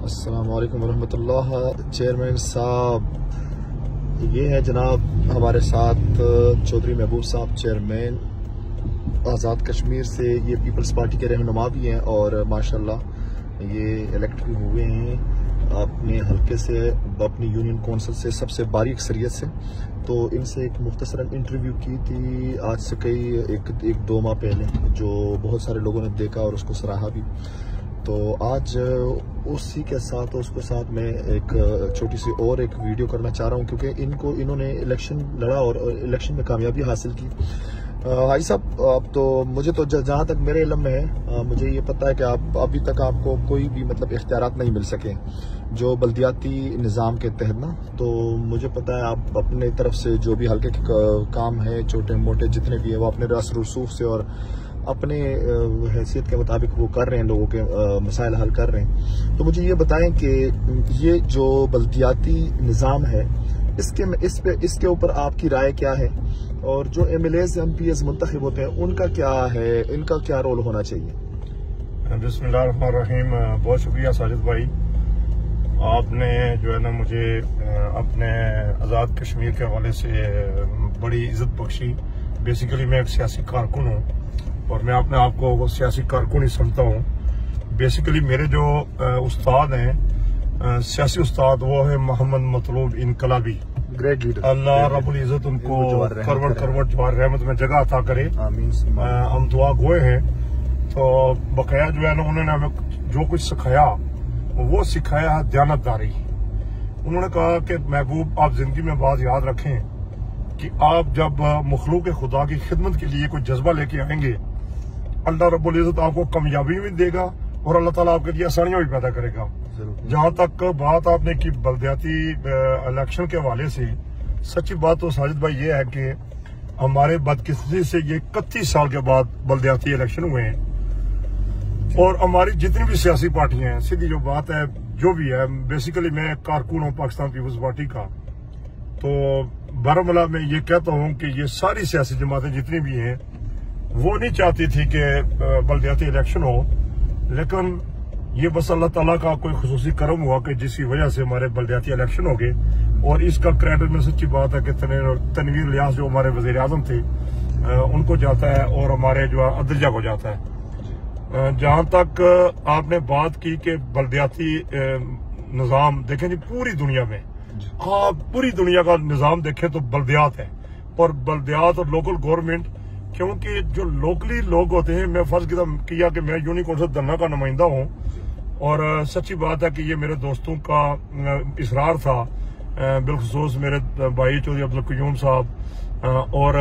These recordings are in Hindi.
अस्सलाम वालेकुम रहमतुल्लाह। चेयरमैन साहब, ये है जनाब हमारे साथ चौधरी महबूब साहब, चेयरमैन आज़ाद कश्मीर से। ये पीपल्स पार्टी के रहनुमा भी हैं और माशाल्लाह ये इलेक्ट भी हुए हैं अपने हल्के से, अपनी यूनियन कौंसिल से सबसे बारी अक्सरियत से। तो इनसे एक मुख्तसरन इंटरव्यू की थी आज से एक दो माह पहले, जो बहुत सारे लोगों ने देखा और उसको सराहा भी। तो आज उसी के साथ उसके साथ मैं एक छोटी सी और एक वीडियो करना चाह रहा हूँ, क्योंकि इन्होंने इलेक्शन लड़ा और इलेक्शन में कामयाबी हासिल की। भाई साहब, अब तो मुझे तो जहाँ तक मेरे इल्म में है, मुझे ये पता है कि आप अभी तक आपको कोई भी मतलब इख्तियारात नहीं मिल सके जो बल्दियाती निज़ाम के तहत ना। तो मुझे पता है आप अपने तरफ से जो भी हल्के काम है छोटे मोटे जितने भी है वो अपने रस रसूख से और अपने हैसियत के मुताबिक वो कर रहे हैं, लोगों के मसाइल हल कर रहे हैं। तो मुझे ये बताएं कि ये जो बल्दियाती निज़ाम है इसके ऊपर आपकी राय क्या है, और जो MLAs MPs मुंतखब होते हैं उनका क्या है, इनका क्या रोल होना चाहिए? बिस्मिल्लाहिर्रहमानिर्रहीम। बहुत शुक्रिया साजिद भाई, आपने जो है ना मुझे अपने आज़ाद कश्मीर के हवाले से बड़ी इज्जत बख्शी। बेसिकली मैं एक सियासी कारकुन हूँ और मैं अपने आप को सियासी कारकुन ही समझता हूँ। बेसिकली मेरे जो उस्ताद हैं सियासी उस्ताद, वो है मोहम्मद मतलूब इनकलाबी, ग्रेट लीडर। अल्लाह रब्बुल इज्जत उनको करवट जवार रहमत में जगह अता करे। हम दुआ गोए हैं। तो बकाया जो है ना उन्होंने हमें जो कुछ सिखाया वो सिखाया है दयानतदारी। उन्होंने कहा कि महबूब, आप जिंदगी में बात याद रखें कि आप जब मखलूक खुदा की खिदमत के लिए कोई जज्बा लेके आएंगे, अल्लाह रब्बुल इज्जत आपको कामयाबी भी देगा और अल्लाह ताला आपके लिए आसानियां भी पैदा करेगा। जहां तक बात आपने की बल्दियाती इलेक्शन के हवाले से, सच्ची बात तो साजिद भाई ये है कि हमारे बदकिस्मती से ये 31 साल के बाद बल्दियाती इलेक्शन हुए हैं और हमारी जितनी भी सियासी पार्टियां हैं, सीधी जो बात है जो भी है, बेसिकली मैं कारकुन हूँ पाकिस्तान पीपल्स पार्टी का। तो बारामूला में ये कहता हूँ कि ये सारी सियासी जमातें जितनी भी हैं वो नहीं चाहती थी कि बल्दियाती इलेक्शन हो, लेकिन ये बस अल्लाह ताला का कोई खुसूसी करम हुआ कि जिसकी वजह से हमारे बल्दियाती इलेक्शन हो गए। और इसका क्रेडिट में सच्ची बात है कि तनवीर लियाज जो हमारे वजीर आजम थे उनको जाता है और हमारे जो अदरजा को जाता है। जहां तक आपने बात की कि बल्दियाती निज़ाम देखें जी, पूरी दुनिया में आप पूरी दुनिया का निज़ाम देखें तो बल्दियात है, और बल्दियात और लोकल गवर्नमेंट, क्योंकि जो लोकली लोग होते हैं, मैं फर्ज किया कि मैं यूनियन कौंसिल धन्ना का नुमाइंदा हूँ और सच्ची बात है कि ये मेरे दोस्तों का इसरार था, बिलखुसूस मेरे भाई चौधरी अब्दुल क़य्यूम साहब और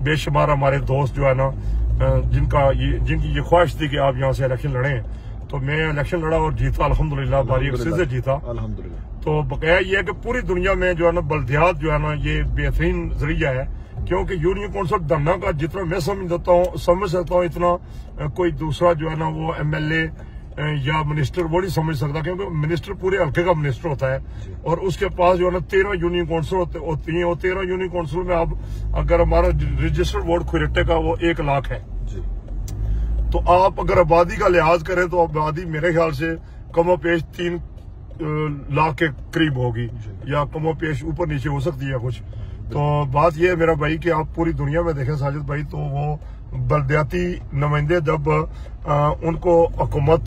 बेशुमार हमारे दोस्त जो है ना जिनकी ये ख्वाहिश थी कि आप यहाँ से इलेक्शन लड़ें। तो मैं इलेक्शन लड़ा और जीता, अल्हम्दुलिल्लाह, बारी से जीता। अल्हम्दुलिल्लाह। तो बकाया ये है कि पूरी दुनिया में जो है ना बल्दियात जो है ना ये बेहतरीन जरिया है, क्योंकि यूनियन कौंसिल धरना का जितना मैं समझ सकता हूँ इतना कोई दूसरा जो है ना वो MLA या मिनिस्टर वो नहीं समझ सकता, क्योंकि मिनिस्टर पूरे हल्के का मिनिस्टर होता है और उसके पास जो है ना 13 यूनियन कौंसिल होती हैं और 13 यूनियन कौंसिल में अब अगर हमारा रजिस्टर्ड वोट खुरेटे का वो 1 लाख है, तो आप अगर आबादी का लिहाज करें तो आबादी मेरे ख्याल से कमोपेश 3 लाख के करीब होगी या कमोपेश ऊपर नीचे हो सकती है कुछ। तो बात यह है मेरा भाई कि आप पूरी दुनिया में देखें साजिद भाई, तो वो बल्दियाती नुमाइंदे जब उनको हुकूमत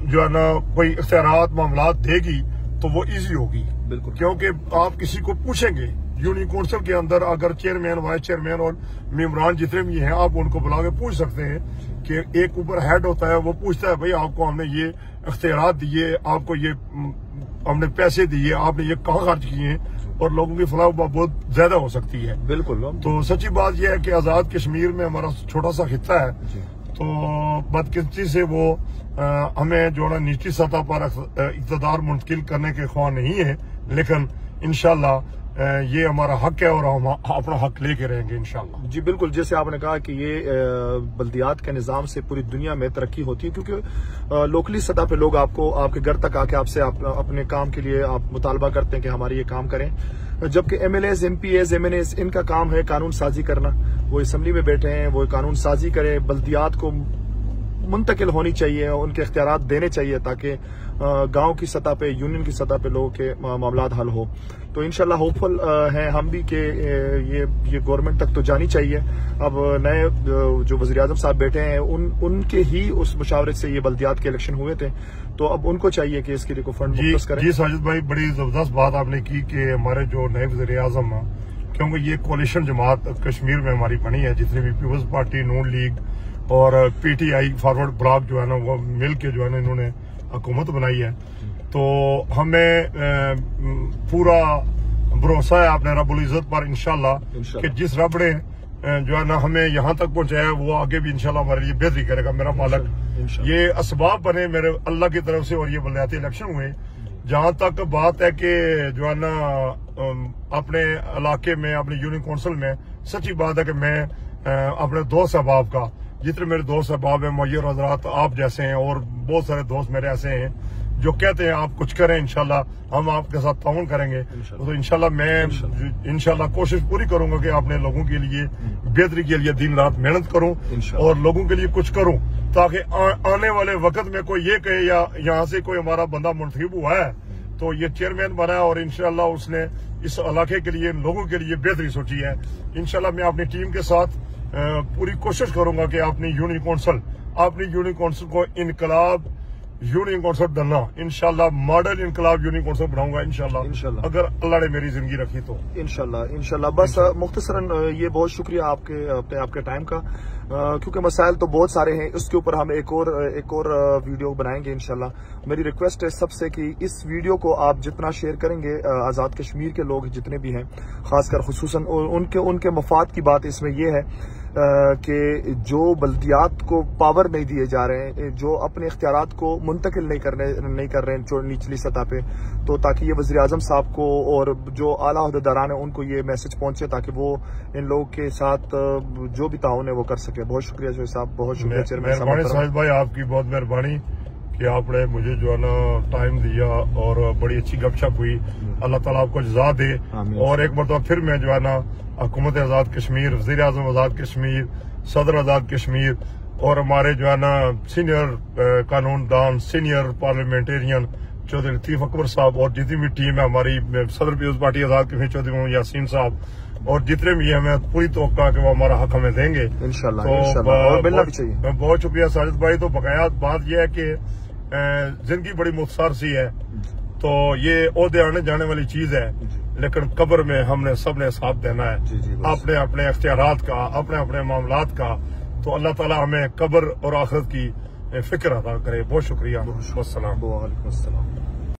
जो है ना कोई इख्तियारात मामलात देगी तो वो इजी होगी, बिल्कुल। क्योंकि आप किसी को पूछेंगे यूनियन कौंसिल के अंदर, अगर चेयरमैन वाइस चेयरमैन और मेंबरान जितने भी हैं, आप उनको बुला के पूछ सकते हैं कि एक ऊपर हेड होता है, वो पूछता है भाई आपको हमने ये इख्तियारात दिए, आपको ये हमने पैसे दिए, आपने ये कहाँ खर्च किए, और लोगों की फलाह बहुत ज्यादा हो सकती है। बिल्कुल। तो सच्ची बात यह है कि आजाद कश्मीर में हमारा छोटा सा खित्ता है, तो बदकिस्मती से वो हमें जो है निचली सतह पर इक़्तिदार मुंतकिल करने के ख्वाह नहीं है, लेकिन इंशाल्लाह ये हमारा हक है और हम अपना हक लेके रहेंगे इंशाल्लाह। जी बिल्कुल, जैसे आपने कहा कि ये बल्दियात के निज़ाम से पूरी दुनिया में तरक्की होती है, क्योंकि लोकली सतह पे लोग आपको आपके घर तक आके आपसे अपने काम के लिए आप मुतालबा करते हैं कि हमारे ये काम करें, जबकि MLAs MPs MNAs इनका काम है कानून साजी करना। वो असम्बली में बैठे हैं, वो कानून साजी करें, बल्दियात को मुंतकिल होनी चाहिए, उनके इख्तियारात देने चाहिए ताकि गांव की सतह पे, यूनियन की सतह पे लोगों के मामलात हल हो। तो इंशाल्लाह होपफुल हैं हम भी कि ये गवर्नमेंट तक तो जानी चाहिए। अब नए जो वज़ीर आज़म साहब बैठे हैं उनके ही उस मुशावरत से ये बल्दियात के इलेक्शन हुए थे, तो अब उनको चाहिए कि इसके लिए को फंड मुख्तस करें। जी साजिद भाई, बड़ी जबरदस्त बात आपने की कि हमारे जो नए वज़ीर आज़म, क्योंकि ये कोalition जमात कश्मीर में हमारी बनी है, जितनी भी पीपल्स पार्टी, नून लीग और पीटीआई फॉरवर्ड ब्लॉक जो है ना, वो मिल के जो है ना इन्होंने हुकूमत बनाई है। तो हमें पूरा भरोसा है अपने रब्बुल इज्जत पर इंशाल्लाह कि जिस रब ने जो है ना हमें यहाँ तक पहुंचाया, वो आगे भी इंशाल्लाह हमारे लिए बेहतरी करेगा। मेरा मालिक ये असबाब बने मेरे अल्लाह की तरफ से और ये बल्दियाती इलेक्शन हुए। जहां तक बात है कि जो है ना अपने इलाके में, अपनी यूनियन काउंसिल में, सच्ची बात है कि मैं अपने दोस्त अहबाब का, जितने मेरे दोस्त अहबाब हैं, मुय्यर हजरात आप जैसे हैं और बहुत सारे दोस्त मेरे ऐसे हैं जो कहते हैं आप कुछ करें, इंशाल्लाह हम आपके साथ ताउन करेंगे। तो इंशाल्लाह मैं इंशाल्लाह कोशिश पूरी करूंगा कि अपने लोगों के लिए बेहतरी के लिए दिन रात मेहनत करूं और लोगों के लिए कुछ करूं, ताकि आने वाले वक्त में कोई ये कहे या यहाँ से कोई हमारा बंदा मुंतखब हुआ है तो ये चेयरमैन बना है और इंशाल्लाह उसने इस इलाके के लिए, लोगों के लिए बेहतरी सोची है। इंशाल्लाह मैं अपनी टीम के साथ पूरी कोशिश करूंगा कि अपनी यूनियन काउंसिल को इनकलाब यूनियन काउंसिल बनना, इंशाल्लाह मॉडल इनकलाब यूनियन काउंसिल बनाऊंगा इंशाल्लाह, अगर अल्लाह ने मेरी जिंदगी रखी तो इंशाल्लाह। बस मुख्तसरन ये बहुत शुक्रिया आपके टाइम का, क्योंकि मसाइल तो बहुत सारे हैं, उसके ऊपर हम एक और वीडियो बनाएंगे इंशाल्लाह। मेरी रिक्वेस्ट है सबसे कि इस वीडियो को आप जितना शेयर करेंगे, आज़ाद कश्मीर के लोग जितने भी हैं, खासकर खुसूसन उनके मफाद की बात इसमें यह है कि जो बल्दियात को पावर नहीं दिए जा रहे हैं, जो अपने इख्तियारात को मुंतकिल नहीं कर रहे हैं जो निचली सतह पे, तो ताकि ये वज़ीर आज़म साहब को और जो आला अहदेदारान है उनको ये मैसेज पहुंचे ताकि वो इन लोगों के साथ जो भी ताउन है वो कर सके। बहुत शुक्रिया जो साहब, बहुत शुक्रिया चेयरमैन साहब भाई, आपकी बहुत मेहरबानी कि आपने मुझे जो है ना टाइम दिया और बड़ी अच्छी गपशप हुई। अल्लाह ताला आपको जज़ा दे। और एक बार तो फिर मैं जो है ना हुकूमत आज़ाद कश्मीर, वज़ीर आज़म आज़ाद कश्मीर, सदर आज़ाद कश्मीर और हमारे जो है ना सीनियर कानूनदान, सीनियर पार्लियामेंटेरियन चौधरी लतीफ अकबर साहब और जितनी भी टीम है हमारी, सदर पीपल्स पार्टी आज़ाद कश्मीर चौधरी यासीन साहब और जितने भी हमें पूरी तवक्का कि वो हमारा हक हमें देंगे इंशाल्लाह। और मिलना भी चाहिए। बहुत शुक्रिया साजिद भाई। तो बकाया बात यह है कि जिंदगी बड़ी मुख्तार सी है, तो ये ओहदे आने जाने वाली चीज है, लेकिन कब्र में हमने सबने साथ देना है अपने अपने इख्तियारात का, अपने अपने मामलात का। तो अल्लाह ताला हमें कब्र और आखिरत की फिक्र अता करे। बहुत शुक्रिया। अस्सलाम।